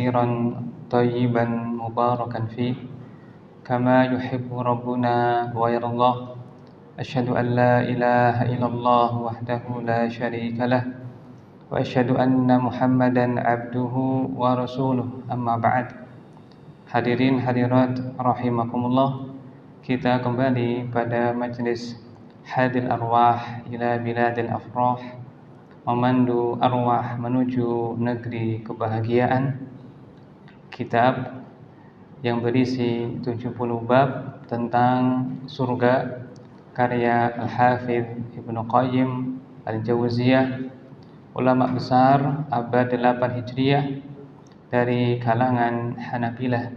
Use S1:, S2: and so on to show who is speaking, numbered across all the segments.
S1: كثيرا طيبا مباركا فيه كما يحب ربنا ويرضاه. أشهد أن لا إله إلا الله وحده لا شريك له وأشهد أن محمدا عبده ورسوله. أما بعد. Hadirin hadirat rahimakumullah, kita kembali pada majlis Hadil Arwah ila Biladil Afrah, memandu arwah menuju negeri kebahagiaan. Kitab yang berisi 70 bab tentang surga, karya Al-Hafidh Ibnu Qayyim Al-Jauziyah, ulama besar abad 8 Hijriah dari kalangan Hanabilah.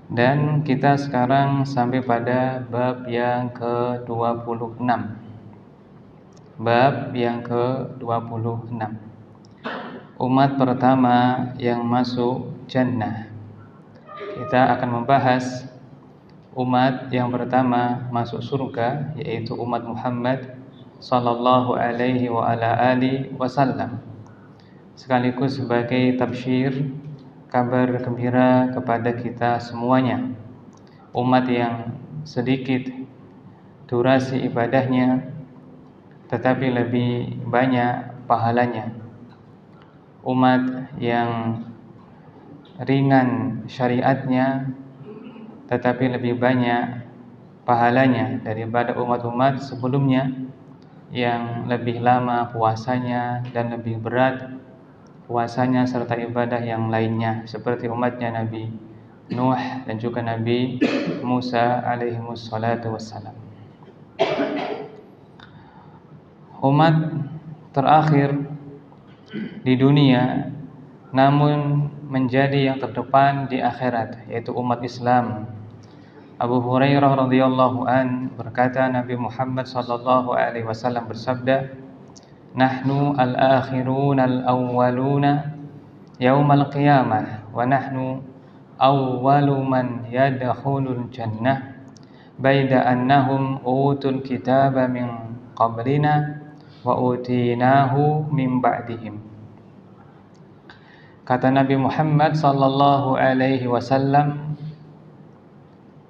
S1: Dan kita sekarang sampai pada bab yang ke-26. Bab yang ke-26. Umat pertama yang masuk jannah. Kita akan membahas umat yang pertama masuk surga, yaitu umat Muhammad sallallahu alaihi wa ala alihi wasallam, sekaligus sebagai tabsyir, kabar gembira kepada kita semuanya. Umat yang sedikit durasi ibadahnya tetapi lebih banyak pahalanya. Umat yang ringan syariatnya tetapi lebih banyak pahalanya daripada umat-umat sebelumnya yang lebih lama puasanya dan lebih berat puasanya serta ibadah yang lainnya, seperti umatnya Nabi Nuh dan juga Nabi Musa alaihimussalatu wassalam. Umat terakhir di dunia namun menjadi yang terdepan di akhirat, yaitu umat Islam. Abu Hurairah radhiyallahu an berkata, Nabi Muhammad sallallahu alaihi wasallam bersabda, "Nahnu al-akhirun al-awwaluna yaumal qiyamah wa nahnu awwalu man yadkhulul jannah baida annahum utul kitaba min qablina wa utinahu min ba'dihim." Kata Nabi Muhammad sallallahu alaihi wasallam,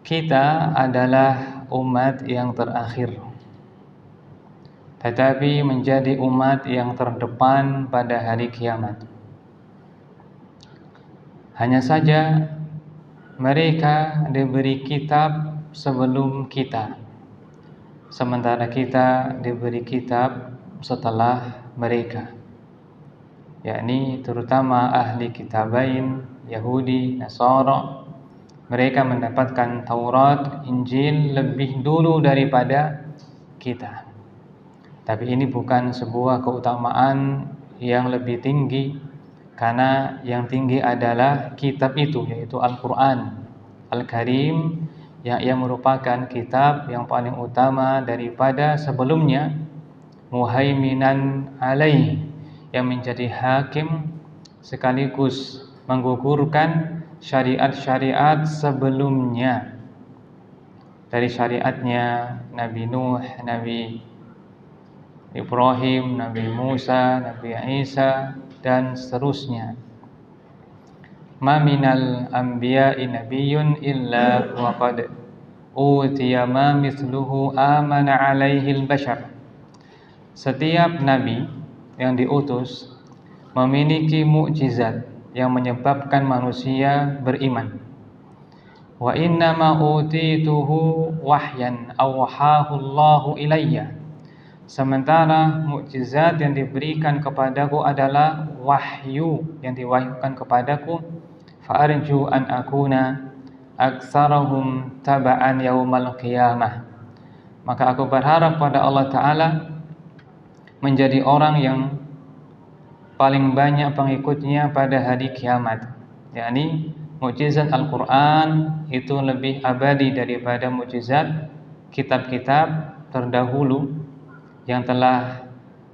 S1: kita adalah umat yang terakhir, tetapi menjadi umat yang terdepan pada hari kiamat. Hanya saja mereka diberi kitab sebelum kita, sementara kita diberi kitab setelah mereka, yakni terutama ahli kitabain, Yahudi, Nasara. Mereka mendapatkan Taurat, Injil lebih dulu daripada kita. Tapi ini bukan sebuah keutamaan yang lebih tinggi, karena yang tinggi adalah kitab itu, yaitu Al-Quran Al-Karim, yang merupakan kitab yang paling utama daripada sebelumnya, muhaiminan alaih, yang menjadi hakim sekaligus menggugurkan syariat-syariat sebelumnya. Dari syariatnya Nabi Nuh, Nabi Ibrahim, Nabi Musa, Nabi Isa, dan seterusnya. Ma minal anbiya'i nabiyyun illa wa qad utiya ma mithluhu amana alaihi al-bashar. Setiap nabi yang diutus memiliki mukjizat yang menyebabkan manusia beriman. Wa inna ma utituhu wahyan awhahu Allahu ilayya. Sementara mukjizat yang diberikan kepadaku adalah wahyu yang diwahyukan kepadaku. Fa arju an akuna aktsarahum taba'an yaumal qiyamah. Maka aku berharap pada Allah Ta'ala menjadi orang yang paling banyak pengikutnya pada hari kiamat, yakni mukjizat Al-Quran itu lebih abadi daripada mukjizat kitab-kitab terdahulu yang telah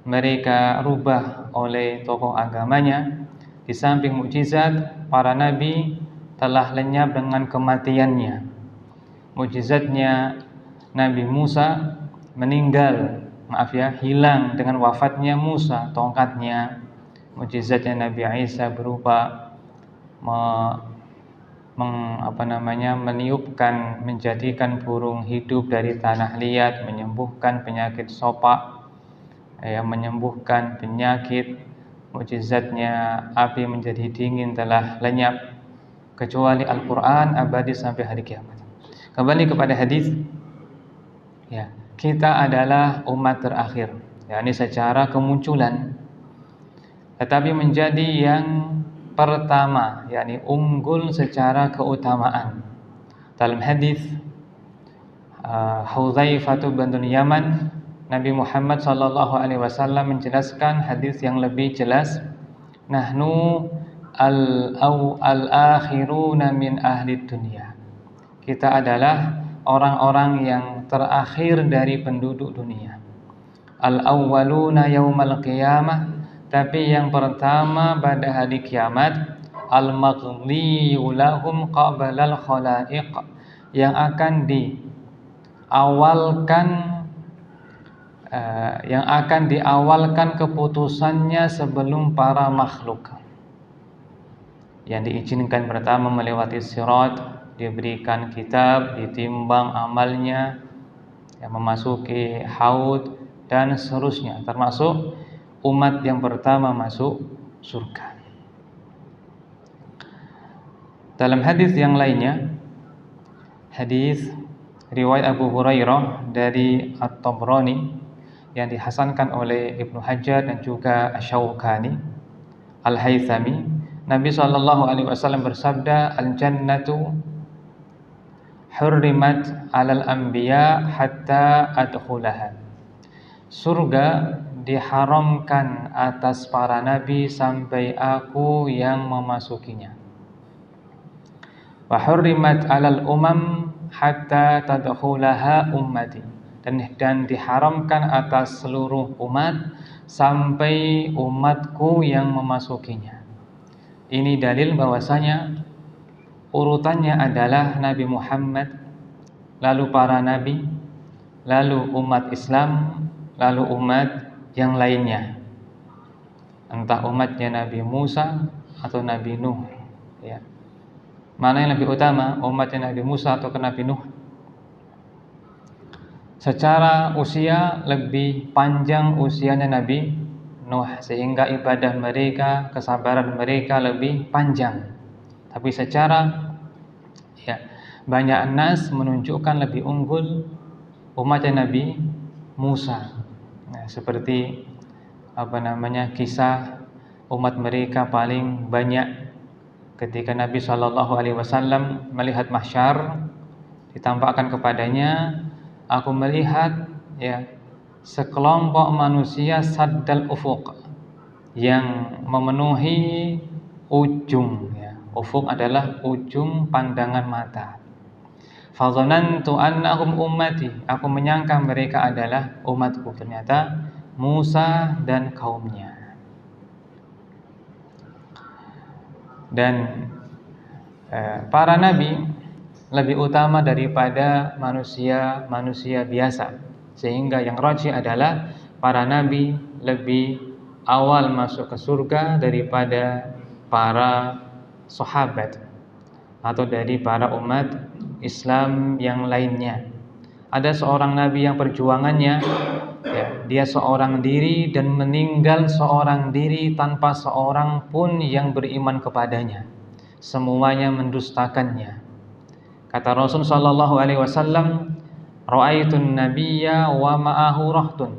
S1: mereka rubah oleh tokoh agamanya. Di samping mukjizat, para nabi telah lenyap dengan kematiannya. Mukjizatnya Nabi Musa hilang dengan wafatnya Musa, tongkatnya. Mukjizatnya Nabi Isa berupa meniupkan, menjadikan burung hidup dari tanah liat, menyembuhkan penyakit sopak, menyembuhkan penyakit, mukjizatnya api menjadi dingin telah lenyap, kecuali Al-Quran abadi sampai hari kiamat. Kembali kepada hadis, kita adalah umat terakhir, yakni secara kemunculan, tetapi menjadi yang pertama, yakni unggul secara keutamaan. Dalam hadis Hudzaifah bin Yaman, Nabi Muhammad SAW menjelaskan hadis yang lebih jelas, nahnu al-akhiruna min ahli dunia. Kita adalah orang-orang yang terakhir dari penduduk dunia. Al-awwaluna yaumal qiyamah, tapi yang pertama pada hari kiamat. Al-maghliyu lahum qablal khalaiq, yang akan diawalkan keputusannya sebelum para makhluk. Yang diizinkan pertama melewati sirat, diberikan kitab, ditimbang amalnya, yang memasuki haud dan seterusnya, termasuk umat yang pertama masuk surga. Dalam hadis yang lainnya, hadis riwayat Abu Hurairah dari At-Tabrani yang dihasankan oleh Ibnu Hajar dan juga Asy-Syaukani Al-Haythami, Nabi SAW bersabda, al-jannatu hurrimat 'alal anbiya hatta adkhulaha. Surga diharamkan atas para nabi sampai aku yang memasukinya. Wa hurrimat 'alal umam hatta tadkhulaha ummati, dan diharamkan atas seluruh umat sampai umatku yang memasukinya. Ini dalil bahwasanya urutannya adalah Nabi Muhammad, lalu para nabi, lalu umat Islam, lalu umat yang lainnya, entah umatnya Nabi Musa atau Nabi Nuh, Mana yang lebih utama, umatnya Nabi Musa atau Nabi Nuh? Secara usia lebih panjang usianya Nabi Nuh, sehingga ibadah mereka, kesabaran mereka lebih panjang. Tapi secara banyak nas menunjukkan lebih unggul umatnya Nabi Musa. Seperti kisah umat mereka paling banyak ketika Nabi SAW melihat mahsyar, ditampakkan kepadanya, aku melihat sekelompok manusia saddal ufuq, yang memenuhi ujung. Ufuq adalah ujung pandangan mata. Fadzanantu annahum ummati, aku menyangka mereka adalah umatku, ternyata Musa dan kaumnya. Dan para nabi lebih utama daripada manusia biasa, sehingga yang rajih adalah para nabi lebih awal masuk ke surga daripada para sahabat atau dari para umat Islam yang lainnya. Ada seorang nabi yang perjuangannya dia seorang diri dan meninggal seorang diri tanpa seorang pun yang beriman kepadanya. Semuanya mendustakannya. Kata Rasul sallallahu alaihi wasallam, "Ra'aitun nabiyya wa ma'ahu rahtun."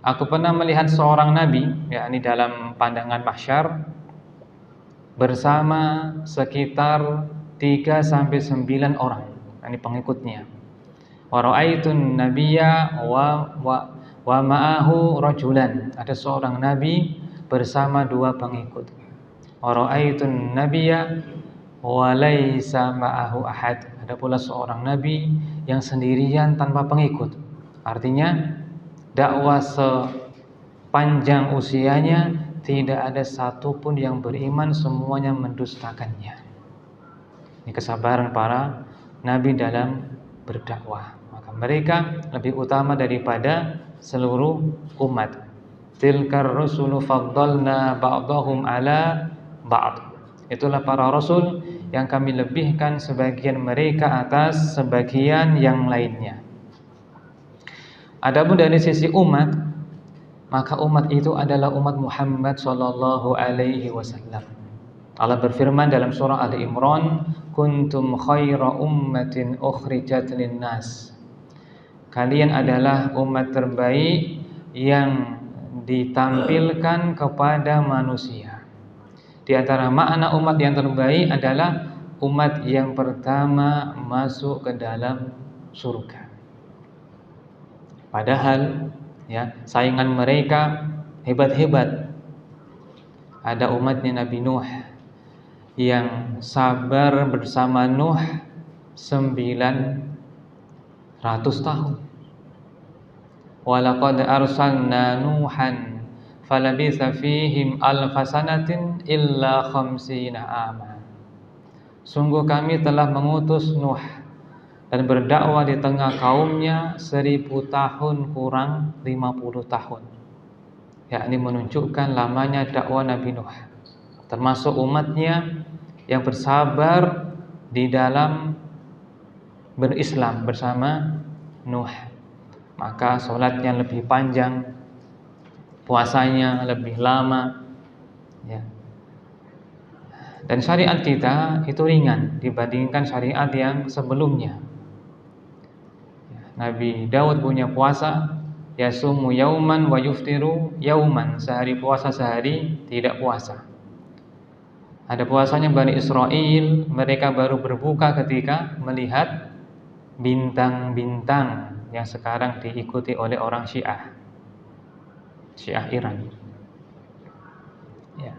S1: Aku pernah melihat seorang nabi, yakni dalam pandangan mahsyar, bersama sekitar 3 sampai 9 orang, yakni pengikutnya. Wa ra'aitun nabiyya wa ma'ahu rajulan, ada seorang nabi bersama 2 pengikut. Wa ra'aitun nabiyya wa laisa ma'ahu ahad, ada pula seorang nabi yang sendirian tanpa pengikut. Artinya dakwah sepanjang usianya tidak ada satupun yang beriman, semuanya mendustakannya. Ini kesabaran para nabi dalam berdakwah. Maka mereka lebih utama daripada seluruh umat. Tilkar rusulu faddalna ba'dahum ala ba'd. Itulah para rasul yang kami lebihkan sebagian mereka atas sebagian yang lainnya. Adapun dari sisi umat, maka umat itu adalah umat Muhammad sallallahu alaihi wasallam. Allah berfirman dalam surah Ali Imran, "Kuntum khaira ummatin ukhrijat linnas." Kalian adalah umat terbaik yang ditampilkan kepada manusia. Di antara makna umat yang terbaik adalah umat yang pertama masuk ke dalam surga. Padahal ya, saingan mereka hebat-hebat. Ada umatnya Nabi Nuh yang sabar bersama Nuh 900 tahun. Walaqad arsalna Nuhan falabitha fihim alfasanatin illa khamsina ama. Sungguh kami telah mengutus Nuh dan berdakwah di tengah kaumnya 1000 tahun kurang 50 tahun. Yakni menunjukkan lamanya dakwah Nabi Nuh. Termasuk umatnya yang bersabar di dalam berislam bersama Nuh. Maka sholatnya lebih panjang, puasanya lebih lama, ya. Dan syariat kita itu ringan dibandingkan syariat yang sebelumnya. Nabi Daud punya puasa, yasumu yauman wa yuftiru yauman, sehari puasa sehari tidak puasa. Ada puasanya Bani Israel, mereka baru berbuka ketika melihat bintang-bintang yang sekarang diikuti oleh orang Syiah Iran. Ya,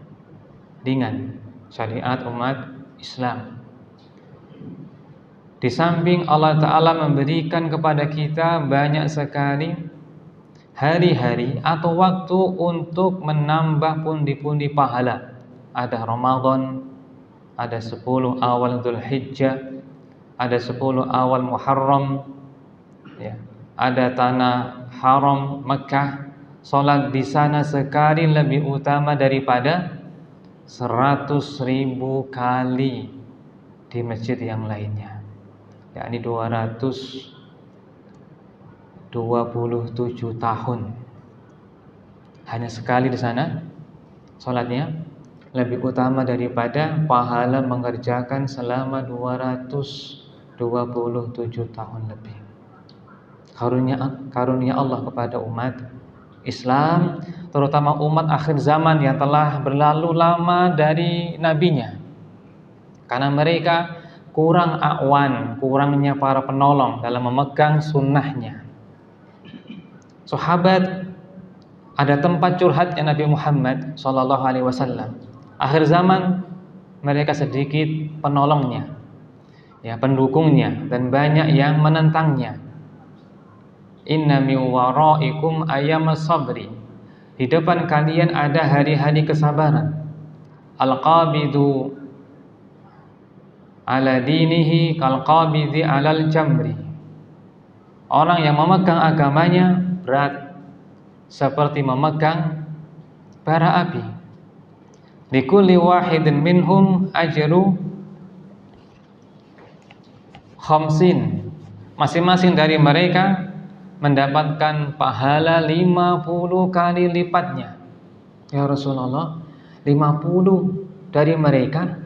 S1: ringan syariat umat Islam. Di samping Allah Ta'ala memberikan kepada kita banyak sekali hari-hari atau waktu untuk menambah pundi-pundi pahala. Ada Ramadan, ada 10 awal Dzulhijjah, ada 10 awal Muharram, ya. Ada tanah haram Mekah, sholat di sana sekali lebih utama daripada 100.000 kali di masjid yang lainnya, yakni 227 tahun hanya sekali di sana sholatnya lebih utama daripada pahala mengerjakan selama 227 tahun lebih. Karunia Allah kepada umat Islam, terutama umat akhir zaman yang telah berlalu lama dari nabinya. Karena mereka kurang akwan, kurangnya para penolong dalam memegang sunnahnya. Sahabat, ada tempat curhatnya Nabi Muhammad SAW. Akhir zaman mereka sedikit penolongnya, ya, pendukungnya, dan banyak yang menentangnya. Inna mi waraikum ayyamas sabri. Di depan kalian ada hari-hari kesabaran. Al-qabidu ala dinihi kal-qabidi alal jamri. Orang yang memegang agamanya berat seperti memegang bara api. Likulli wahidin minhum ajru khamsin. Masing-masing dari mereka mendapatkan pahala 50 kali lipatnya. Ya Rasulullah, 50 dari mereka?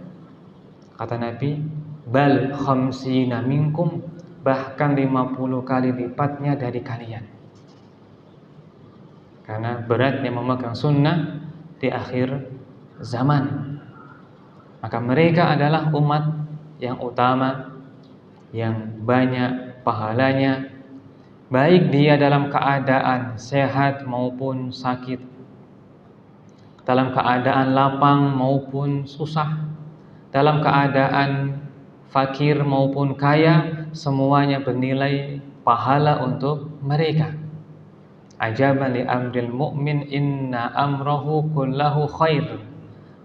S1: Kata Nabi, bal khamsina minkum, bahkan 50 kali lipatnya dari kalian. Karena beratnya memegang sunnah di akhir zaman. Maka mereka adalah umat yang utama, yang banyak pahalanya, baik dia dalam keadaan sehat maupun sakit, dalam keadaan lapang maupun susah, dalam keadaan fakir maupun kaya, semuanya bernilai pahala untuk mereka. Ajaban li amril mu'min inna amrahu kullahu khair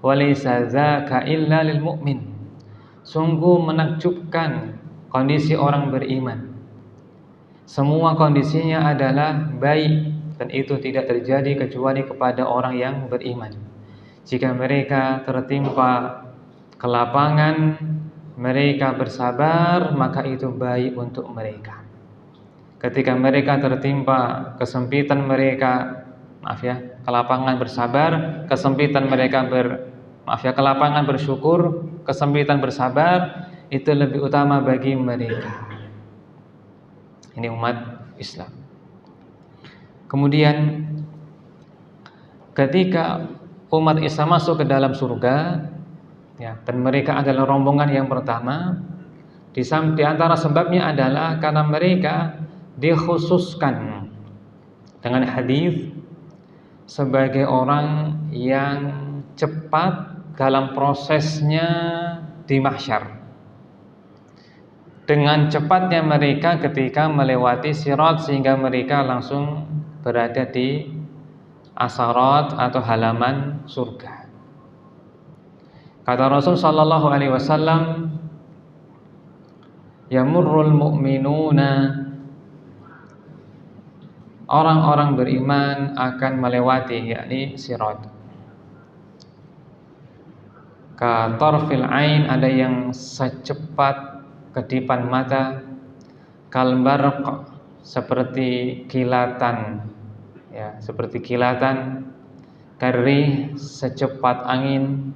S1: wa laysa dzaka illa lil mu'min. Sungguh menakjubkan kondisi orang beriman. Semua kondisinya adalah baik, dan itu tidak terjadi kecuali kepada orang yang beriman. Jika mereka tertimpa kelapangan mereka bersabar, maka itu baik untuk mereka. Ketika mereka tertimpa kesempitan mereka, kelapangan bersabar, kesempitan mereka kelapangan bersyukur, kesempitan bersabar, itu lebih utama bagi mereka. Ini umat Islam. Kemudian ketika umat Islam masuk ke dalam surga, dan mereka adalah rombongan yang pertama, di antara sebabnya adalah karena mereka dikhususkan dengan hadis sebagai orang yang cepat dalam prosesnya di mahsyar. Dengan cepatnya mereka ketika melewati sirat sehingga mereka langsung berada di asarat atau halaman surga. Kata Rasul sallallahu alaihi wasallam, yamurrul mu'minuna, orang-orang beriman akan melewati, yakni sirat. Ka tarfil ain, ada yang secepat kedipan mata, kal barq, seperti kilatan, seperti kilatan, karih, secepat angin,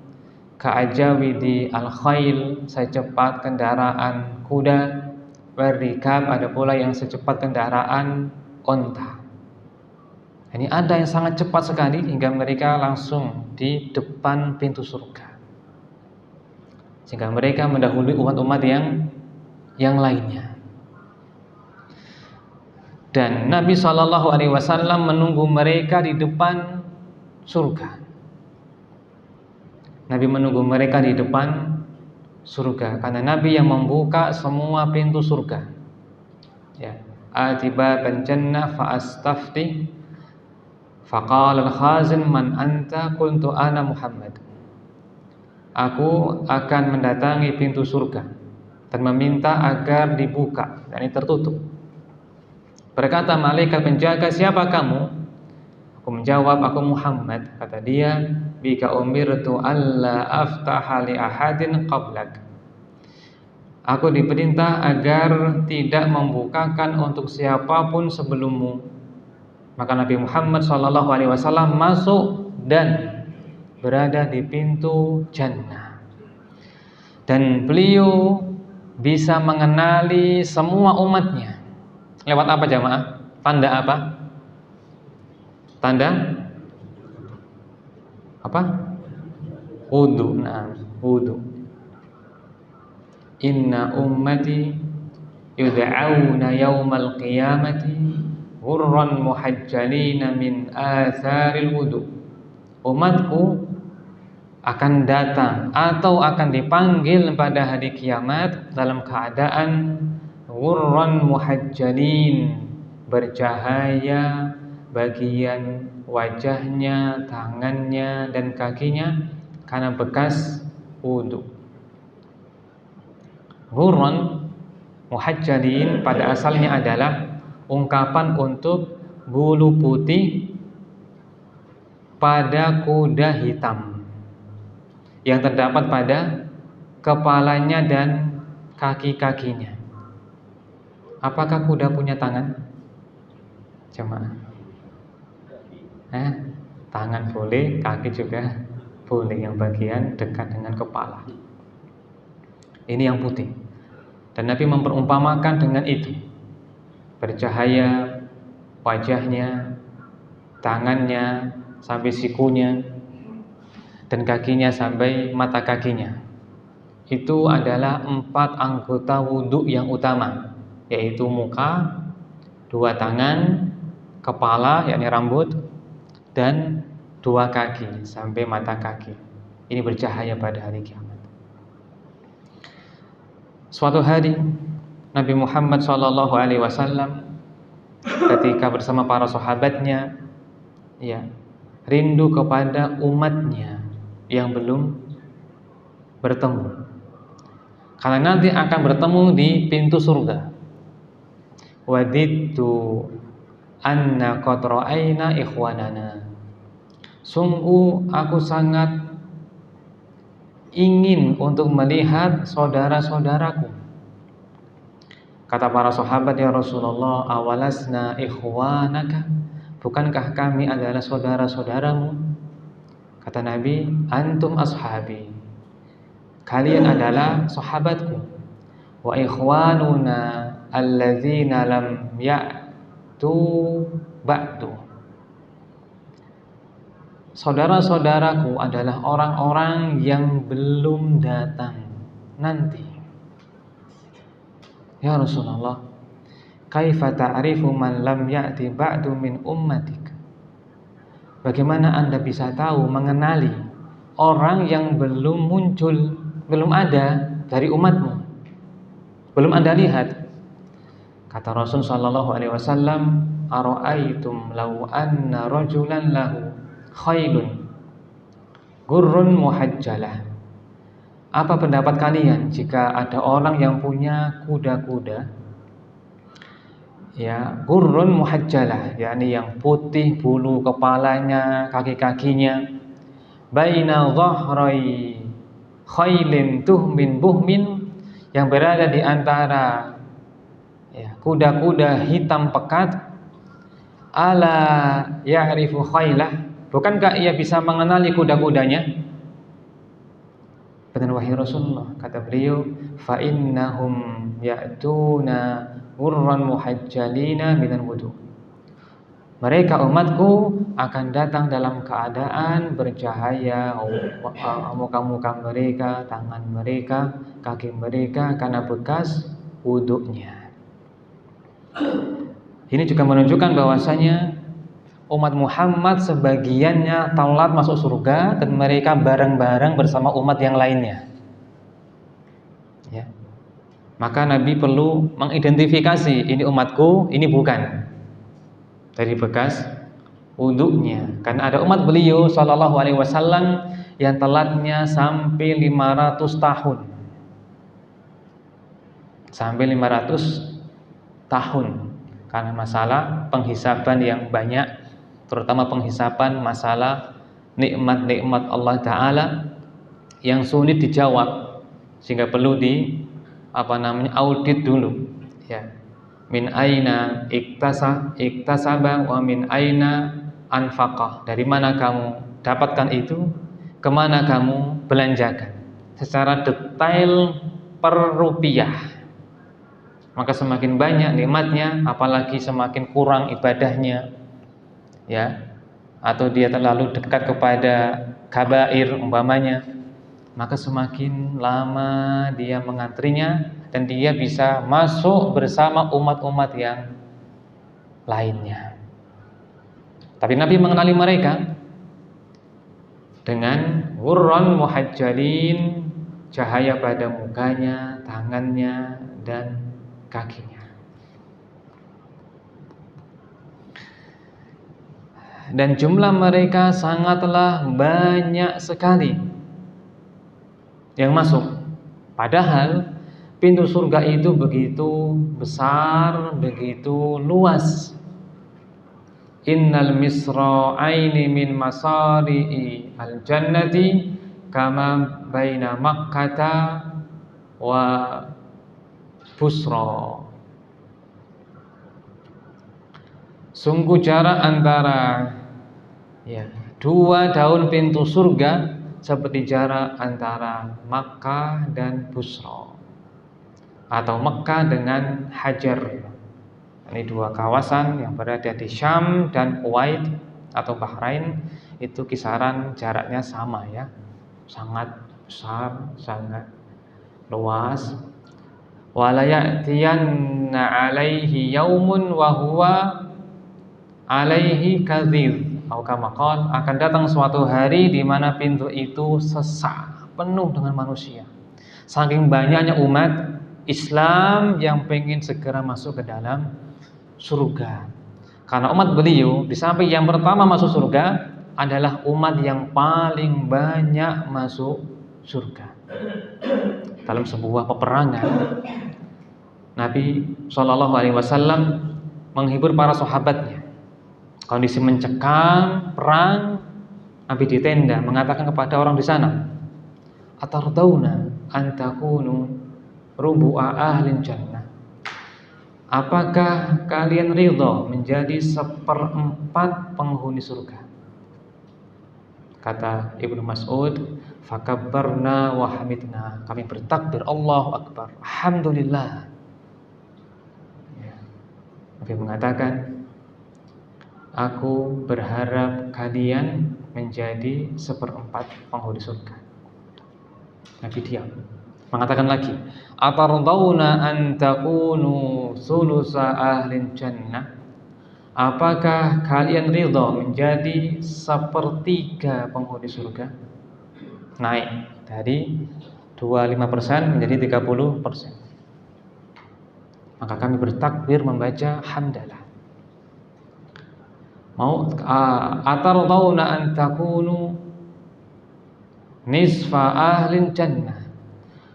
S1: ka'ajawidi al-khail, secepat kendaraan kuda, warikab, ada pula yang secepat kendaraan onta. Ini ada yang sangat cepat sekali hingga mereka langsung di depan pintu surga, sehingga mereka mendahului umat-umat yang lainnya. Dan Nabi SAW menunggu mereka di depan surga. Nabi menunggu mereka di depan surga karena Nabi yang membuka semua pintu surga. Atiba ban jannah fa astafti faqala al-khazin man anta, qultu ana Muhammad. Aku akan mendatangi pintu surga dan meminta agar dibuka, dan ini tertutup. Berkata malaikat penjaga, siapa kamu? Aku menjawab, aku Muhammad. Kata dia, bika umirtu alla aftaha li ahadin qablak. Aku diperintah agar tidak membukakan untuk siapapun sebelummu. Maka Nabi Muhammad SAW masuk dan berada di pintu jannah. Dan beliau bisa mengenali semua umatnya. Lewat apa jamaah? Tanda apa? Tanda apa? Wudu. Nah, wudu. Inna ummati yud'auna yaumal qiyamati ghurran muhajjalina min atharil wudu. Umatku akan datang atau akan dipanggil pada hari kiamat dalam keadaan ghurran muhajjalin, bercahaya bagian wajahnya, tangannya dan kakinya karena bekas wudu. Ghurran muhajjalin pada asalnya adalah ungkapan untuk bulu putih pada kuda hitam yang terdapat pada kepalanya dan kaki-kakinya. Apakah kuda punya tangan? Jemaah. Tangan boleh, kaki juga boleh, yang bagian dekat dengan kepala. Ini yang putih. Dan Nabi memperumpamakan dengan itu. Bercahaya wajahnya, tangannya sampai sikunya, dan kakinya sampai mata kakinya. Itu adalah 4 anggota wudhu yang utama, yaitu muka, 2 tangan, kepala yakni rambut, dan 2 kaki sampai mata kaki. Ini bercahaya pada hari kiamat. Suatu hari Nabi Muhammad SAW ketika bersama para sahabatnya, rindu kepada umatnya yang belum bertemu, karena nanti akan bertemu di pintu surga. Wadidtu anna qad ra'ayna ikhwanana. Sungguh aku sangat ingin untuk melihat saudara-saudaraku. Kata para sahabat, ya Rasulullah, awalasna ikhwanaka, bukankah kami adalah saudara-saudaramu? Kata Nabi, antum ashabi, kalian adalah sahabatku. Wa ikhwanuna alladzina lam ya'tu ba'du, saudara-saudaraku adalah orang-orang yang belum datang nanti. Ya Rasulullah, kaifa ta'rifu man lam ya'ti ba'du min ummatik? Bagaimana Anda bisa tahu, mengenali orang yang belum muncul, belum ada dari umatmu, belum Anda lihat? Kata Rasul sallallahu alaihi wasallam, ara'aitum law anna rajulan lahu khailun gurrun muhajjalah. Apa pendapat kalian jika ada orang yang punya kuda-kuda, ya, gurrun muhajjalah, yakni yang putih bulu kepalanya, kaki-kakinya, baina dhahrai khailin tuhmin buhmin, yang berada di antara, ya, kuda-kuda hitam pekat, ala ya'rifu khailah, bukankah ia bisa mengenali kuda-kudanya? Benar wahai Rasulullah, kata beliau, fa innahum ya'tuna gurran muhajjalina minal wudu. Mereka umatku akan datang dalam keadaan bercahaya muka-muka mereka, tangan mereka, kaki mereka karena bekas wudunya. Ini juga menunjukkan bahwasanya umat Muhammad sebagiannya telat masuk surga dan mereka bareng-bareng bersama umat yang lainnya. Ya. Maka Nabi perlu mengidentifikasi, ini umatku, ini bukan, dari bekas wudunya. Karena ada umat beliau sallallahu alaihi wasallam yang telatnya sampai 500 tahun. Sampai 500 tahun karena masalah penghisaban yang banyak, terutama penghisapan masalah nikmat-nikmat Allah Ta'ala yang sulit dijawab, sehingga perlu audit dulu, ya. Min aina iktasaba wa min aina anfaqah, dari mana kamu dapatkan itu, kemana kamu belanjakan, secara detail per rupiah. Maka semakin banyak nikmatnya, apalagi semakin kurang ibadahnya, ya, atau dia terlalu dekat kepada kabair umpamanya, maka semakin lama dia mengantrinya dan dia bisa masuk bersama umat-umat yang lainnya. Tapi Nabi mengenali mereka dengan ghurran muhajjalin, cahaya pada mukanya, tangannya, dan kakinya. Dan jumlah mereka sangatlah banyak sekali yang masuk. Padahal pintu surga itu begitu besar, begitu luas. Innal misra'aini min masari'i al-jannati kama baina Makkata wa Busra. Sungguh jarak antara, ya, dua daun pintu surga seperti jarak antara Makkah dan Busra, atau Makkah dengan Hajar. Ini dua kawasan yang berada di Syam dan Kuwait atau Bahrain. Itu kisaran jaraknya sama, ya, sangat besar, sangat luas. Wala ya'tiyanna 'alaihi yaumun wa huwa 'alaihi kadhib. Akan datang suatu hari di mana pintu itu sesak, penuh dengan manusia. Saking banyaknya umat Islam yang pengen segera masuk ke dalam surga. Karena umat beliau di samping yang pertama masuk surga adalah umat yang paling banyak masuk surga. Dalam sebuah peperangan, Nabi SAW menghibur para sahabatnya. Kondisi mencekam, perang, Nabi di tenda mengatakan kepada orang di sana, atardawna an takunu rubu'a ahlin jannah. Apakah kalian ridha menjadi 1/4 penghuni surga? Kata Ibnu Mas'ud, fakabbarna wa hamidna. Kami bertakbir, Allahu Akbar, alhamdulillah. Ya. Nabi mengatakan, aku berharap kalian menjadi 1/4 penghuni surga. Nabi diam. Mengatakan lagi, atardawna an takunu sulusa ahlin jannah. Apakah kalian ridha menjadi 1/3 penghuni surga? Naik dari 25% menjadi 30%. Maka kami bertakbir membaca hamdalah. Mau atardawna an takunu nisfa ahlin jannah.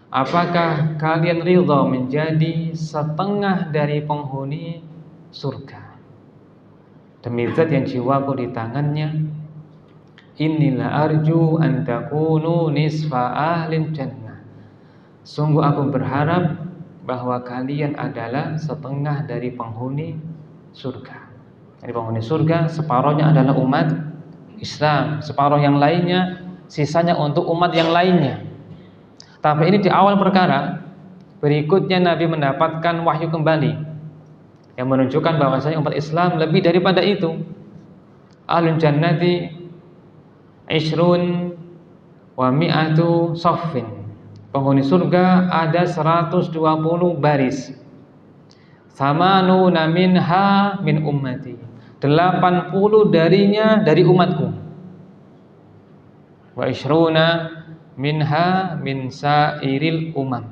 S1: Apakah kalian ridha menjadi 1/2 dari penghuni surga? Demi zat yang jiwaku di tangannya, inilah arju an takunu nisfa ahlin jannah. Sungguh aku berharap bahwa kalian adalah 1/2 dari penghuni surga. Jadi penghuni surga separuhnya adalah umat Islam, separuh yang lainnya sisanya untuk umat yang lainnya. Tapi ini di awal perkara. Berikutnya Nabi mendapatkan wahyu kembali yang menunjukkan bahwasanya umat Islam lebih daripada itu. Ahlul jannati ishrun wa mi'atu saffin. Penghuni surga ada 120 baris. Samanuna minha min ummati. 80 darinya dari umatku. Wa ishruna minha min sairil umam.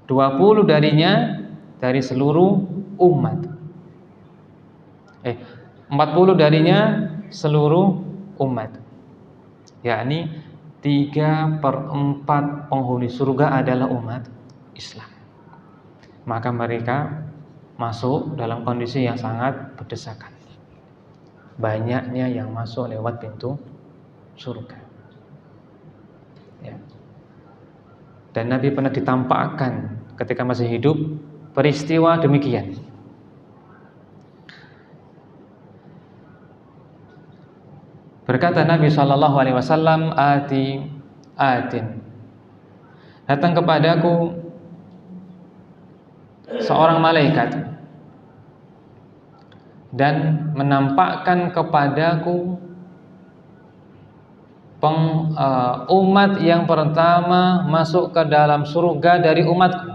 S1: 20 darinya dari seluruh umat. 40 darinya seluruh umat. Yakni 3/4 penghuni surga adalah umat Islam. Maka mereka masuk dalam kondisi yang sangat berdesakan. Banyaknya yang masuk lewat pintu surga. Ya. Dan Nabi pernah ditampakkan ketika masih hidup peristiwa demikian. Berkata Nabi SAW, atin, datang kepadaku seorang malaikat dan menampakkan kepadaku umat yang pertama masuk ke dalam surga dari umatku.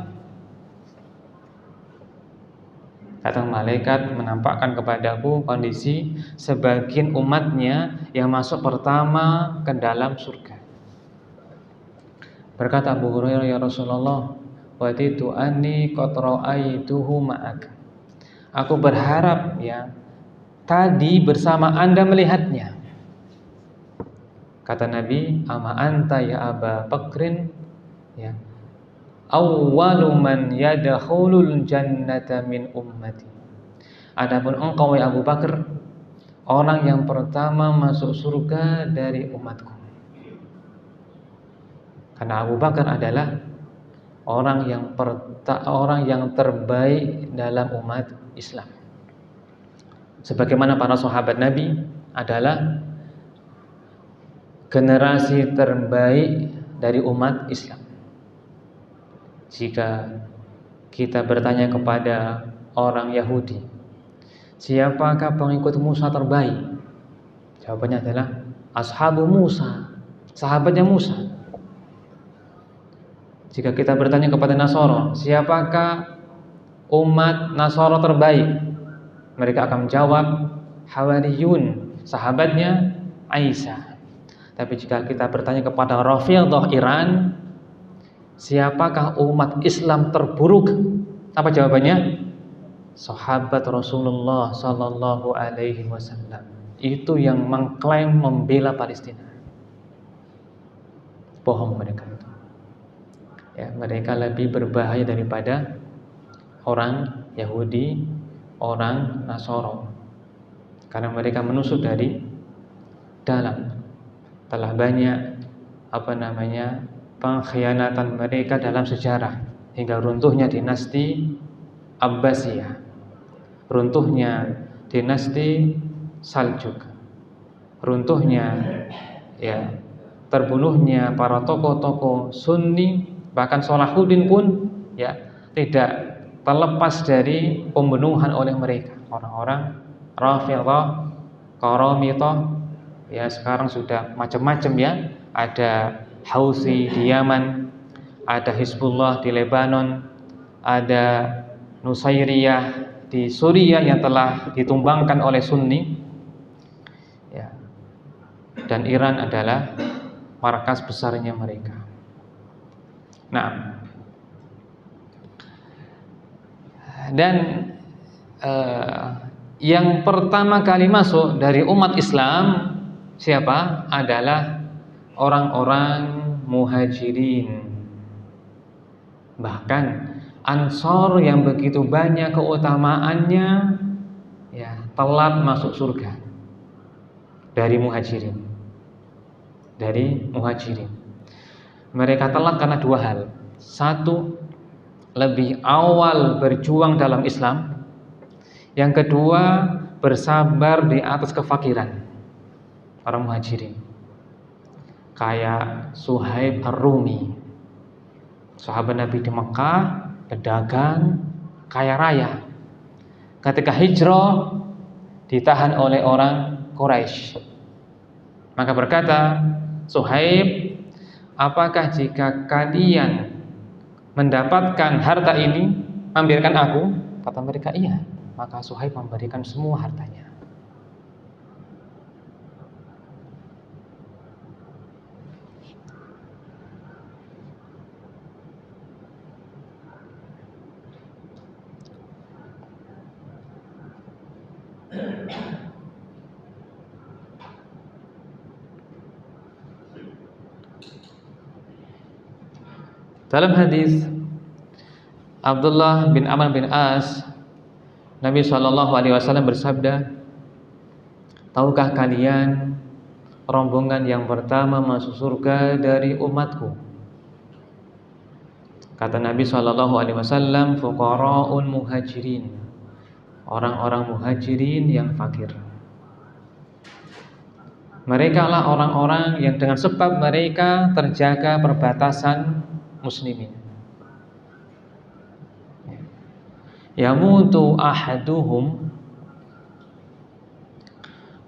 S1: Datang malaikat menampakkan kepadaku kondisi sebagian umatnya yang masuk pertama ke dalam surga. Berkata Abu Hurairah, ya Rasulullah, waditu anni qad ra'aituhu ma'aka. Aku berharap ya tadi bersama Anda melihatnya. Kata Nabi, ama anta ya Aba Bakrin, ya, awwalu man yadkhulul jannata min ummati. Adapun engkau ya Abu Bakar, orang yang pertama masuk surga dari umatku. Karena Abu Bakar adalah orang yang terbaik dalam umat Islam. Sebagaimana para sahabat Nabi adalah generasi terbaik dari umat Islam. Jika kita bertanya kepada orang Yahudi, siapakah pengikut Musa terbaik? Jawabannya adalah ashabu Musa, sahabatnya Musa. Jika kita bertanya kepada Nasara, siapakah umat Nasara terbaik? Mereka akan menjawab Hawariyun, sahabatnya Aisyah. Tapi jika kita bertanya kepada Rafidhah Iran, siapakah umat Islam terburuk? Apa jawabannya? Sahabat Rasulullah Sallallahu Alaihi Wasallam. Itu yang mengklaim membela Palestina. Bohong mereka itu. Ya, mereka lebih berbahaya daripada orang Yahudi, orang Nasara. Karena mereka menusuk dari dalam. Telah banyak pengkhianatan mereka dalam sejarah hingga runtuhnya dinasti Abbasiyah, runtuhnya dinasti Saljuk, runtuhnya ya terbunuhnya para tokoh-tokoh Sunni, bahkan Salahuddin pun ya tidak terlepas dari pembunuhan oleh mereka, orang-orang Rafidhah, Qaramithah, ya sekarang sudah macam-macam ya, ada Houthi di Yaman, ada Hizbullah di Lebanon, ada Nusairiyah di Suriah yang telah ditumbangkan oleh Sunni ya. Dan Iran adalah markas besarnya mereka. Nah, dan yang pertama kali masuk dari umat Islam siapa? Adalah orang-orang Muhajirin. Bahkan Ansor yang begitu banyak keutamaannya ya telat masuk surga dari Muhajirin. Dari Muhajirin. Mereka telat karena dua hal. Satu, lebih awal berjuang dalam Islam. Yang kedua, bersabar di atas kefakiran orang Muhajirin. Kayak Suhaib Ar-Rumi, sahabat Nabi di Mekah, pedagang, kaya raya. Ketika hijrah ditahan oleh orang Quraisy. Maka berkata Suhaib, apakah jika kalian mendapatkan harta ini memberikan aku? Kata mereka iya. Maka Suhaib memberikan semua hartanya. Dalam hadis Abdullah bin Amr bin As, Nabi SAW bersabda, tahukah kalian rombongan yang pertama masuk surga dari umatku? Kata Nabi SAW, fuqara'un muhajirin, orang-orang muhajirin yang fakir. Mereka lah orang-orang yang dengan sebab mereka terjaga perbatasan muslimin. Yamutu ahaduhum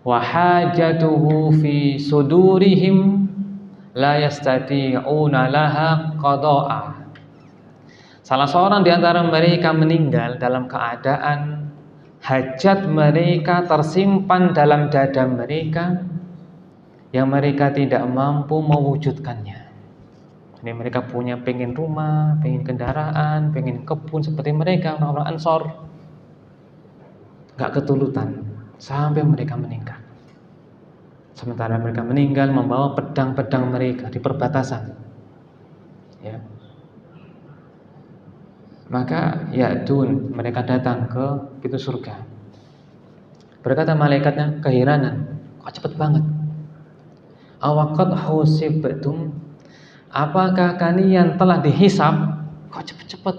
S1: wa hajatuhu fi sudurihim la yastati'una laha qada'a. Salah seorang di antara mereka meninggal dalam keadaan hajat mereka tersimpan dalam dada mereka yang mereka tidak mampu mewujudkannya. Ini mereka punya pengen rumah, pengen kendaraan, pengen kebun seperti mereka orang-orang Ansor, gak ketulutan sampai mereka meninggal. Sementara mereka meninggal membawa pedang-pedang mereka di perbatasan ya. Maka ya'dun, mereka datang ke pintu surga. Berkata malaikatnya keheranan, kok cepet banget. Awaqad husibtum, apakah kalian telah dihisab? Kok cepet-cepet?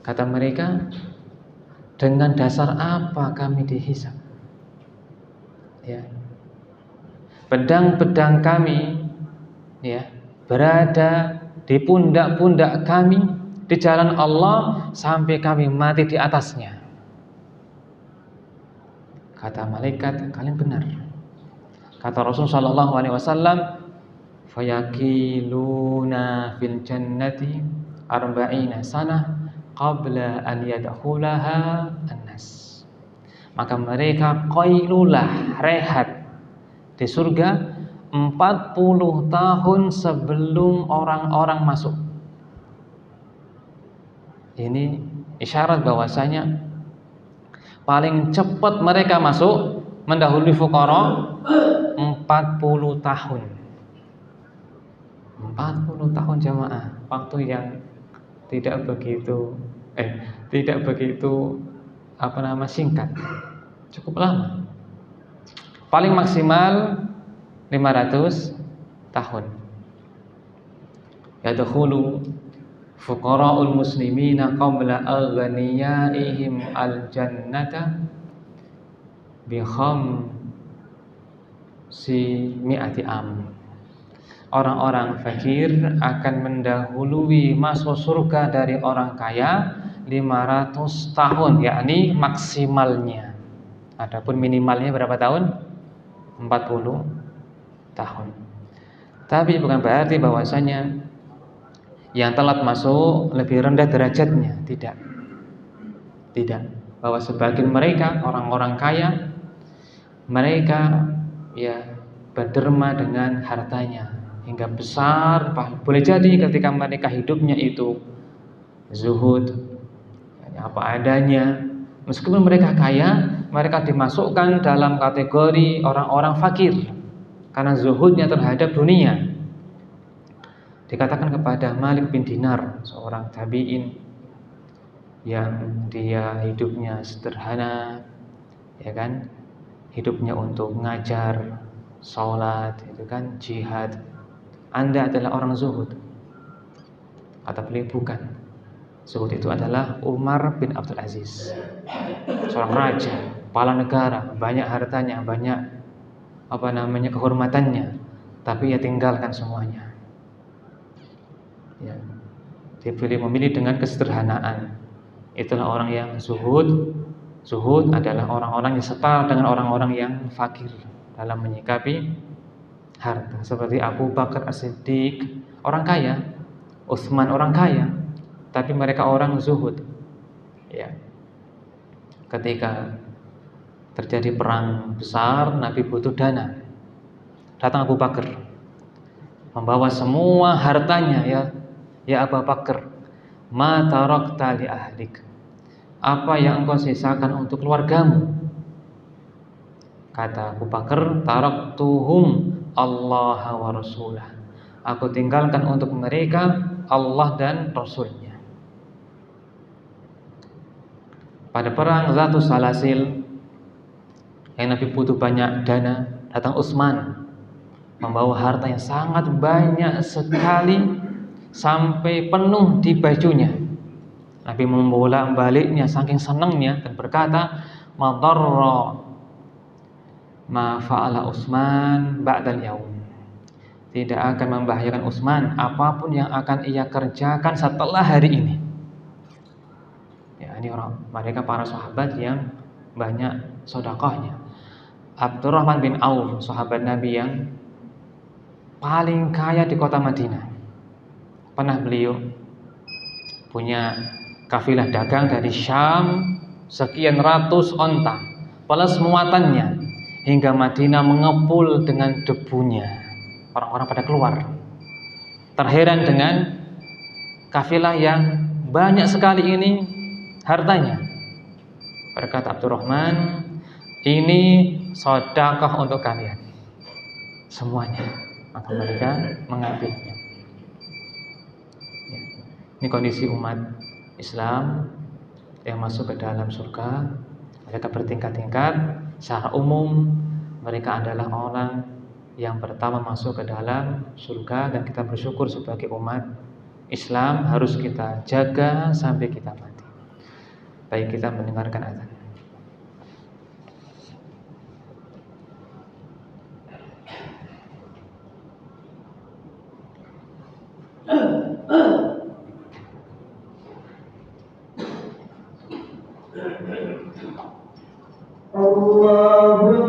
S1: Kata mereka, dengan dasar apa kami dihisab? Ya. Pedang-pedang kami ya berada di pundak-pundak kami di jalan Allah sampai kami mati di atasnya. Kata malaikat, kalian benar. Kata Rasulullah SAW, fayakiluna fil jannati arba'ina sanah qabla an yadkhulaha an-nas. Maka mereka qailulah, rehat di surga 40 tahun sebelum orang-orang masuk. Ini isyarat bahwasanya paling cepat mereka masuk mendahului fuqara 40 tahun. 40 tahun jamaah, waktu yang tidak begitu singkat. Cukup lama. Paling maksimal 500 tahun. yadkhulu fuqara'ul muslimina qabla aghniyaihim al-jannata bi khamsi am. Orang-orang fakir akan mendahului masuk surga dari orang kaya 500 tahun, yakni maksimalnya. Adapun minimalnya berapa tahun? 40 tahun. Tapi bukan berarti bahwasanya yang telat masuk lebih rendah derajatnya, tidak. Tidak. Bahwa sebagian mereka orang-orang kaya, mereka berderma dengan hartanya hingga besar. Boleh jadi ketika mereka hidupnya itu zuhud, apa adanya. Meskipun mereka kaya, mereka dimasukkan dalam kategori orang-orang fakir karena zuhudnya terhadap dunia. Dikatakan kepada Malik bin Dinar, seorang tabi'in yang dia hidupnya sederhana, ya kan, hidupnya untuk ngajar, sholat, itu kan, jihad. Anda adalah orang zuhud. Kata beliau, bukan. Zuhud itu adalah Umar bin Abdul Aziz, seorang raja, kepala negara, banyak hartanya, banyak kehormatannya, tapi ia tinggalkan semuanya. Ya. Dia memilih dengan kesederhanaan. Itulah orang yang zuhud. Zuhud adalah orang-orang yang setara dengan orang-orang yang fakir dalam menyikapi harta. Seperti Abu Bakar As-Siddiq, orang kaya, Utsman orang kaya, tapi mereka orang zuhud. Ya. Ketika terjadi perang besar, Nabi butuh dana. Datang Abu Bakar, membawa semua hartanya. Ya Abu Bakar, ma tarakta li ahlik, apa yang engkau sisakan untuk keluargamu? Kata Abu Bakar, taraktuhum Allah wa rasulah, aku tinggalkan untuk mereka Allah dan Rasulnya. Pada perang Zatus Salasil yang Nabi butuh banyak dana, datang Utsman membawa harta yang sangat banyak sekali sampai penuh di bajunya. Nabi membolak-baliknya saking senangnya dan berkata, madarra ma fa'ala Utsman ba'dal yaum, tidak akan membahayakan Utsman apapun yang akan ia kerjakan setelah hari ini. Ya, ini mereka para sahabat yang banyak sedekahnya. Abdurrahman bin Auf, sahabat Nabi yang paling kaya di kota Madinah. Pernah beliau punya kafilah dagang dari Syam, sekian ratus onta plus muatannya, hingga Madinah mengepul dengan debunya. Orang-orang pada keluar, terheran dengan kafilah yang banyak sekali ini hartanya. Berkata Abdurrahman, ini sedekah untuk kalian semuanya. Maka mereka mengambilnya. Ini kondisi umat Islam yang masuk ke dalam surga. Mereka bertingkat-tingkat. Secara umum mereka adalah orang yang pertama masuk ke dalam surga, dan kita bersyukur sebagai umat Islam harus kita jaga sampai kita mati. Baik, kita mendengarkan azan.
S2: Allahu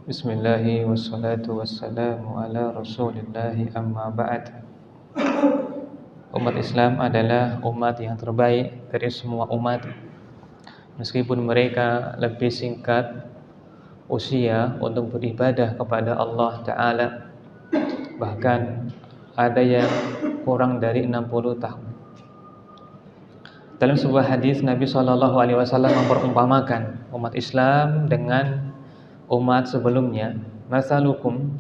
S1: Bismillahi wassalatu wassalamu ala rasulillahi amma ba'd. Umat Islam adalah umat yang terbaik dari semua umat. Meskipun mereka lebih singkat usia untuk beribadah kepada Allah Ta'ala, bahkan ada yang kurang dari 60 tahun. Dalam sebuah hadis Nabi SAW memperumpamakan umat Islam dengan umat sebelumnya, masalukum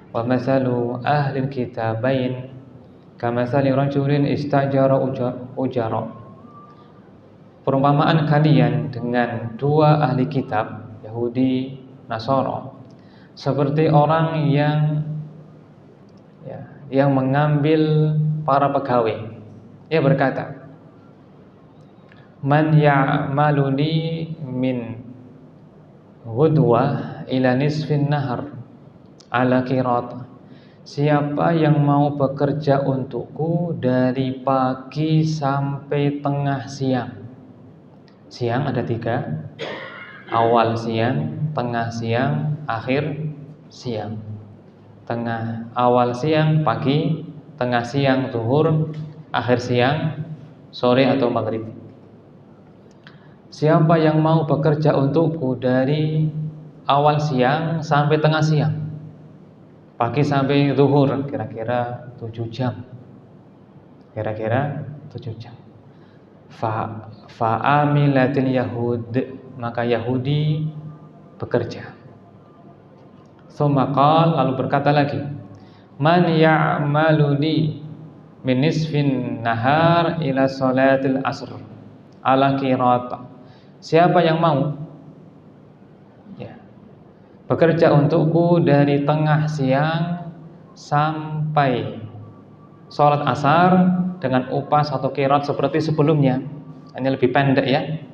S1: wa masalu ahlil kitabain kamasali rajulin istajara ujara. Perumpamaan kalian dengan dua ahli kitab, Yahudi, Nasara, seperti orang yang mengambil para pegawai. Ia berkata, man ya'maluni min ghudwah ila nisfin nahar ala qirat. Siapa yang mau bekerja untukku dari pagi sampai tengah siang. Siang ada 3, awal siang, tengah siang, akhir siang. Awal siang pagi, tengah siang zuhur, akhir siang sore atau maghrib. Siapa yang mau bekerja untukku dari awal siang sampai tengah siang, pagi sampai zuhur, kira-kira 7 jam. Fa'amilatil yahud, maka Yahudi bekerja. Tsumma qala, lalu berkata lagi, man ya'maluni min nisfin nahar ila salatil asr ala qirat. Siapa yang mau bekerja untukku dari tengah siang sampai sholat asar dengan upah 1 qirat seperti sebelumnya. Ini lebih pendek ya,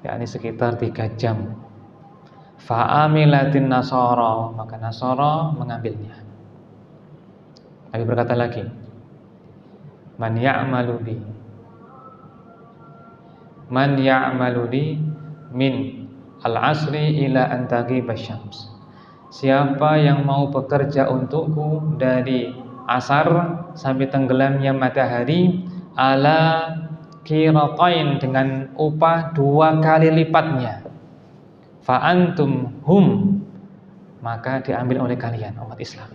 S1: ini sekitar 3 jam. Fa'amilatin nasara, maka Nasara mengambilnya. Nabi berkata lagi, man ya'malu li min al-asri ila an taghiba syams. Siapa yang mau bekerja untukku dari asar sampai tenggelamnya matahari ala qiratain, dengan upah 2 kali lipatnya. Fa antum hum, maka diambil oleh kalian umat Islam.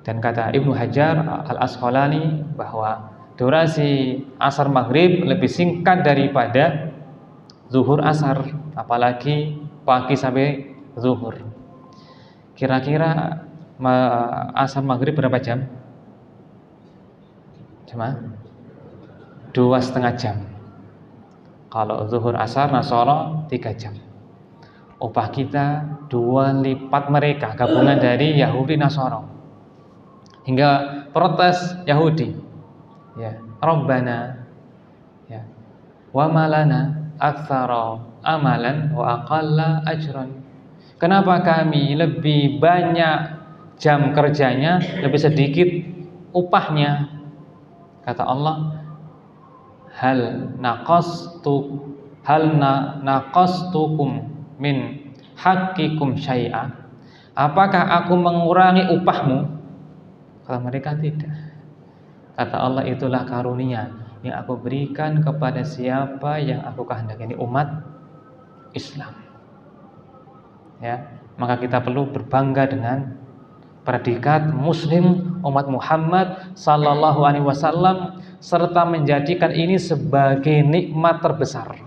S1: Dan kata Ibnu Hajar Al-Asqalani bahwa durasi asar maghrib lebih singkat daripada zuhur asar, apalagi pagi sampai zuhur. Kira-kira Asar maghrib berapa jam? Cuma 2,5 jam. Kalau zuhur asar nasoro 3 jam. Upah kita 2 lipat mereka, gabungan dari Yahudi Nasoro. Hingga protes Yahudi. Ya, Rabbana ya. Wa malana aktsara amalan wa aqalla ajran. Kenapa kami lebih banyak jam kerjanya, lebih sedikit upahnya? Kata Allah, hal naqastukum min haqqikum syai'a. Apakah aku mengurangi upahmu? Kata mereka tidak. Kata Allah, itulah karunia yang aku berikan kepada siapa yang aku kehendaki, ini umat Islam. Ya, maka kita perlu berbangga dengan predikat Muslim umat Muhammad sallallahu alaihi wasallam, serta menjadikan ini sebagai nikmat terbesar.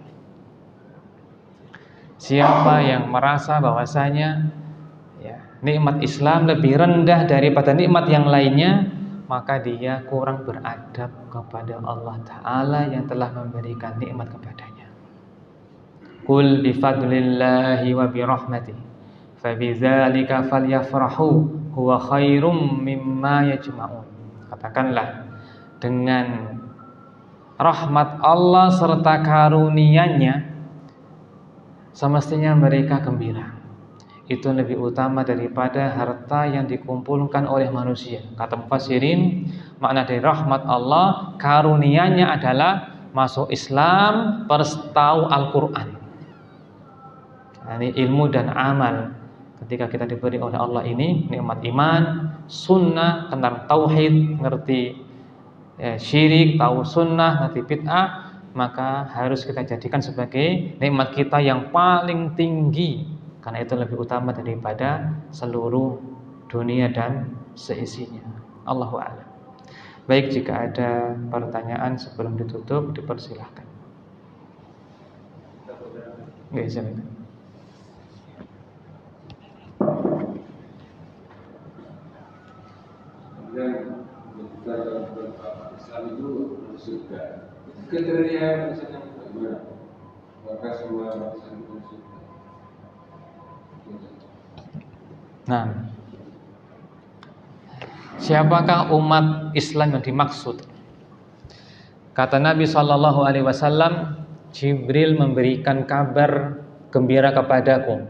S1: Siapa yang merasa bahwasanya ya, nikmat Islam lebih rendah daripada nikmat yang lainnya, maka dia kurang beradab kepada Allah Ta'ala yang telah memberikan nikmat kepadanya. Qul bifadlillahi wa birahmatihi fabidzalika falyafrahu huwa khairum mimma yajma'un. Katakanlah, dengan rahmat Allah serta karunia-Nya semestinya mereka gembira. Itu lebih utama daripada harta yang dikumpulkan oleh manusia. Kata mufassirin, makna dari rahmat Allah, karunia-Nya adalah masuk Islam, terus tahu Al-Qur'an. Ini ilmu dan amal. Ketika kita diberi oleh Allah ini nikmat iman, sunnah, tentang tauhid, ngerti syirik, tahu sunnah, ngerti bid'ah, maka harus kita jadikan sebagai nikmat kita yang paling tinggi, karena itu lebih utama daripada seluruh dunia dan seisinya. Allahu a'lam. Baik, jika ada pertanyaan sebelum ditutup, dipersilahkan. Nggak, silakan.
S2: Dan dalam Islam itu surga. Kriteria misalnya bagaimana? Apakah semua bangsa itu surga?
S1: Nah, siapakah umat Islam yang dimaksud? Kata Nabi Shallallahu Alaihi Wasallam, Jibril memberikan kabar gembira kepadaku,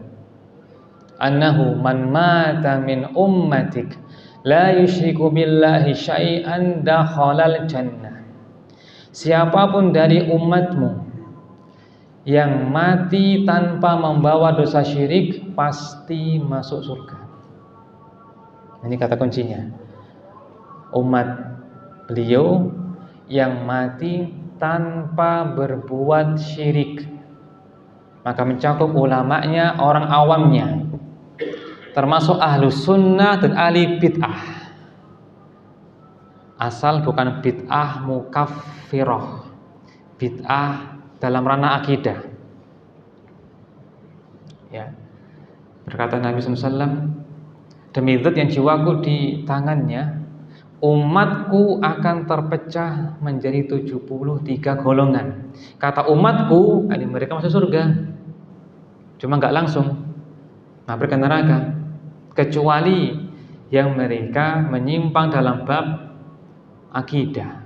S1: annahu man mata min ummatik la yusyriku billahi syai'an dakhalal jannah. Siapapun dari umatmu yang mati tanpa membawa dosa syirik pasti masuk surga. Ini kata kuncinya. Umat beliau yang mati tanpa berbuat syirik, maka mencakup ulamanya, orang awamnya, termasuk ahlu sunnah dan ahli bid'ah, asal bukan bid'ah mukaffirah, bid'ah dalam ranah akidah. Ya, berkata Nabi SAW, demi zat yang jiwaku di tangannya, umatku akan terpecah menjadi 73 golongan. Kata umatku, ini mereka masuk surga, cuma nggak langsung masuk neraka, kecuali yang mereka menyimpang dalam bab akidah,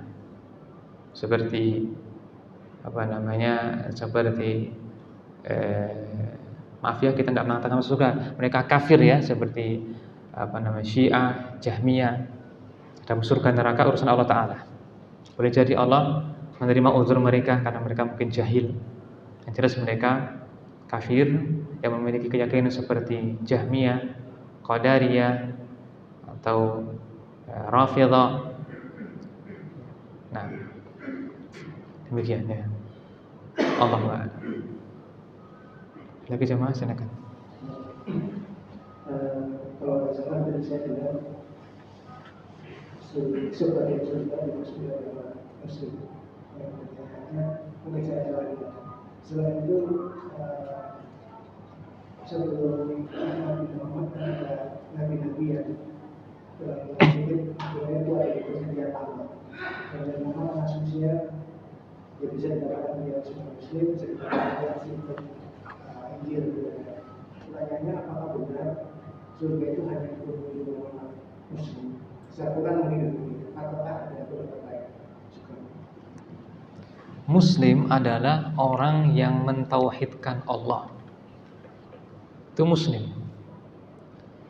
S1: seperti seperti maaf ya, kita nggak mengatakan masuk surga, mereka kafir ya, seperti Syiah, Jahmiyah. Dalam surga neraka urusan Allah Ta'ala. Boleh jadi Allah menerima uzur mereka karena mereka mungkin jahil. Yang jelas mereka kafir yang memiliki keyakinan seperti Jahmiyah, Qadariyah, atau Rafidhah. Nah, demikian ya. Allahu a'lam. Lagi jemaah, silakan.
S3: Kalau misalkan tadi saya bilang sebagai cerita di muslim agama muslim, yang pertanyaannya mungkin saya jawab ini. Selain itu, sebelum Nabi Muhammad ada nabi-nabi yang Muslim sebenarnya itu ada di persediaan Allah. Dan dari mana asumsinya ya bisa dikatakan dia sudah Muslim, bisa dikatakan dia ikut Injil. Pertanyaannya apakah benar surga itu hanya dipenuhi orang Muslim? Saya kurang mungkin begitu. Apakah ada pendapat lain?
S1: Muslim adalah orang yang mentauhidkan Allah. Itu Muslim.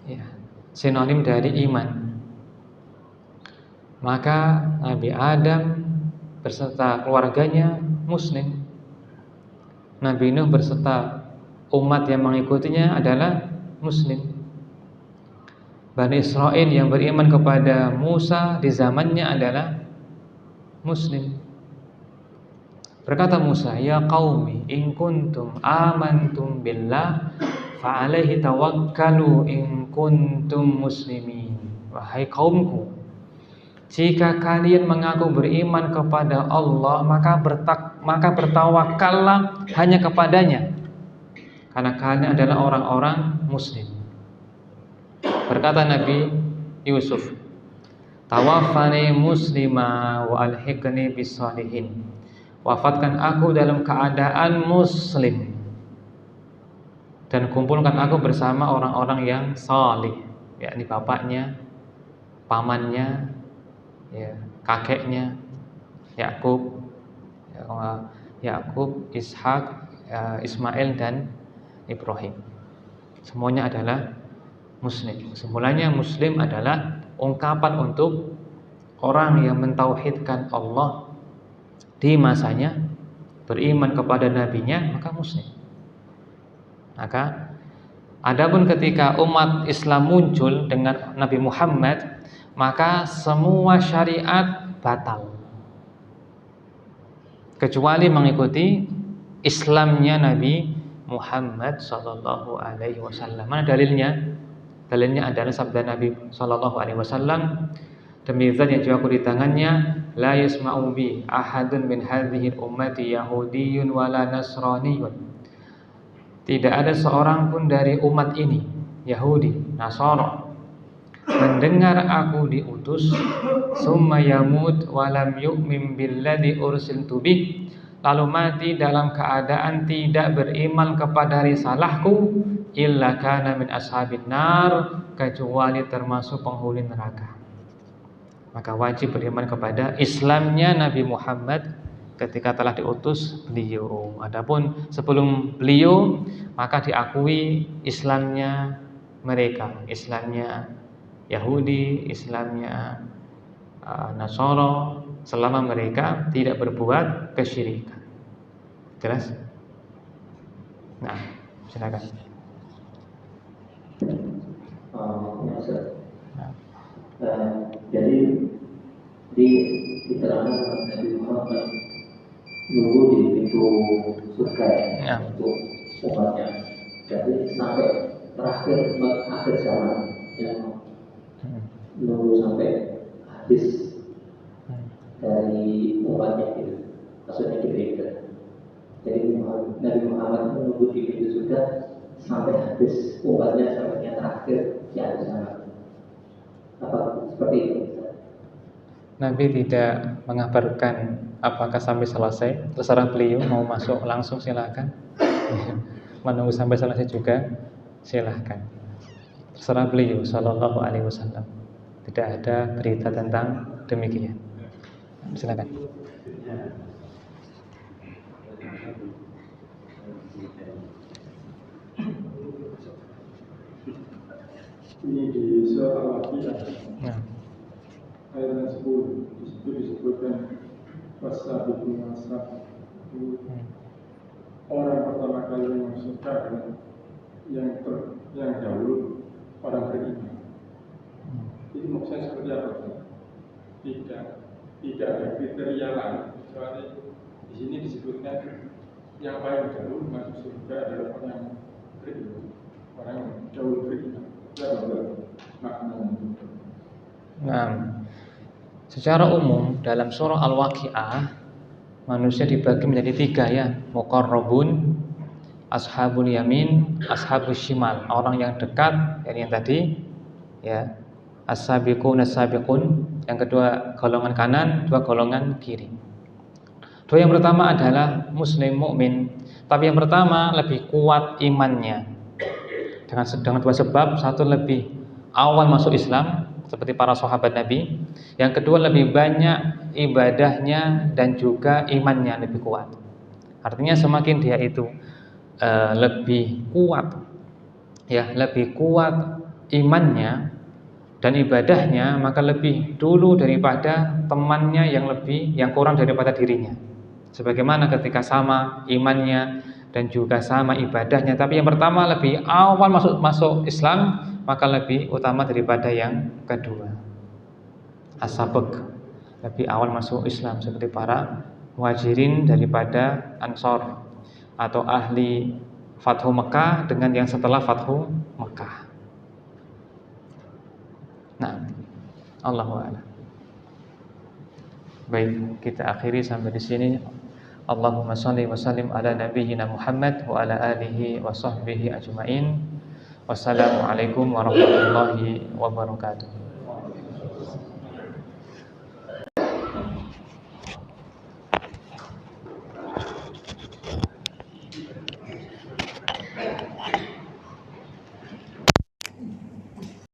S1: Ya, sinonim dari iman. Maka Nabi Adam berserta keluarganya Muslim. Nabi Nuh berserta umat yang mengikutinya adalah Muslim. Bani Israel yang beriman kepada Musa di zamannya adalah Muslim. Berkata Musa, ya qaumi in kuntum amantum billah fa alaihi tawakkalu in kuntum muslimin. Wahai kaumku, jika kalian mengaku beriman kepada Allah, maka bertawakallah hanya kepadanya, karena kalian adalah orang-orang muslim. Berkata Nabi Yusuf, tawaffani muslima wa alhiqni bis-shalihin. Wafatkan aku dalam keadaan muslim dan kumpulkan aku bersama orang-orang yang salih, yakni bapaknya, pamannya, ya, kakeknya Yakub, Ishak, Ismail dan Ibrahim. Semuanya adalah muslim. Semulanya muslim adalah ungkapan untuk orang yang mentauhidkan Allah di masanya, beriman kepada nabinya, maka muslim. Maka adapun ketika umat Islam muncul dengan Nabi Muhammad, maka semua syariat batal kecuali mengikuti Islamnya Nabi Muhammad sallallahu alaihi wasallam. Mana dalilnya? Dalilnya adalah sabda Nabi sallallahu alaihi wasallam, demi zat yang jiwaku di tangannya, la yasma'u bi ahadun min hadhihi ummati yahudiyyun wala nasraniyyun. Tidak ada seorang pun dari umat ini, Yahudi, Nasara, mendengar aku diutus, summa yamut walam yu'min billadzi ursiltu bih, lalu mati dalam keadaan tidak beriman kepada risalahku, illa kana min ashabin nar, kecuali termasuk penghuni neraka. Maka wajib beriman kepada Islamnya Nabi Muhammad ketika telah diutus beliau. Adapun sebelum beliau, maka diakui Islamnya mereka, Islamnya Yahudi, Islamnya Nasara, selama mereka tidak berbuat kesyirikan. Jelas? Nah, silakan.
S4: Jadi di keterangan Nabi Muhammad nunggu di pintu surga ya, untuk umatnya. Jadi sampai akhir zaman yang nunggu sampai habis dari umatnya gitu. Maksudnya gitu. Jadi Nabi Muhammad menunggu di pintu surga sampai habis umatnya, sampai yang terakhir di akhir zaman. Apa seperti itu?
S1: Nabi tidak mengabarkan apakah sampai selesai. Terserah beliau mau masuk langsung silakan. Menunggu sampai selesai juga silakan. Terserah beliau sallallahu alaihi wasallam. Tidak ada berita tentang demikian. Silakan.
S2: Ini di surat Al-Waqiah ayat 10 disitu disebutkan wasabiqun wasabiqun, orang pertama kali yang masuk surga yang dahulu orang beriman. Itu maksudnya seperti apa? Tidak ada kriteria lain kecuali di sini disebutkan yang paling dahulu masuk surga adalah orang yang beriman, orang yang dahulu beriman.
S1: Nah, secara umum dalam surah Al-Waqiah manusia dibagi menjadi 3 ya, muqarrabun, ashabul yamin, ashabus shimal, orang yang dekat, yang tadi ya, as-sabiqun as-sabiqun, yang kedua golongan kanan, dua golongan kiri. Dua yang pertama adalah muslim mukmin, tapi yang pertama lebih kuat imannya dengan dua sebab. Satu, lebih awal masuk Islam seperti para sahabat Nabi. Yang kedua, lebih banyak ibadahnya dan juga imannya lebih kuat. Artinya semakin dia itu lebih kuat, ya, lebih kuat imannya dan ibadahnya, maka lebih dulu daripada temannya yang kurang daripada dirinya. Sebagaimana ketika sama imannya dan juga sama ibadahnya, tapi yang pertama lebih awal masuk Islam, maka lebih utama daripada yang kedua. As-sabiq, lebih awal masuk Islam seperti para muhajirin daripada ansor, atau ahli Fathu Mekah dengan yang setelah Fathu Mekah. Nah, Allahu a'lam. Baik, kita akhiri sampai di sini. Allahumma shalli wa sallim ala nabiyyina Muhammad wa ala alihi wa sahbihi ajma'in. Wassalamualaikum warahmatullahi wabarakatuh.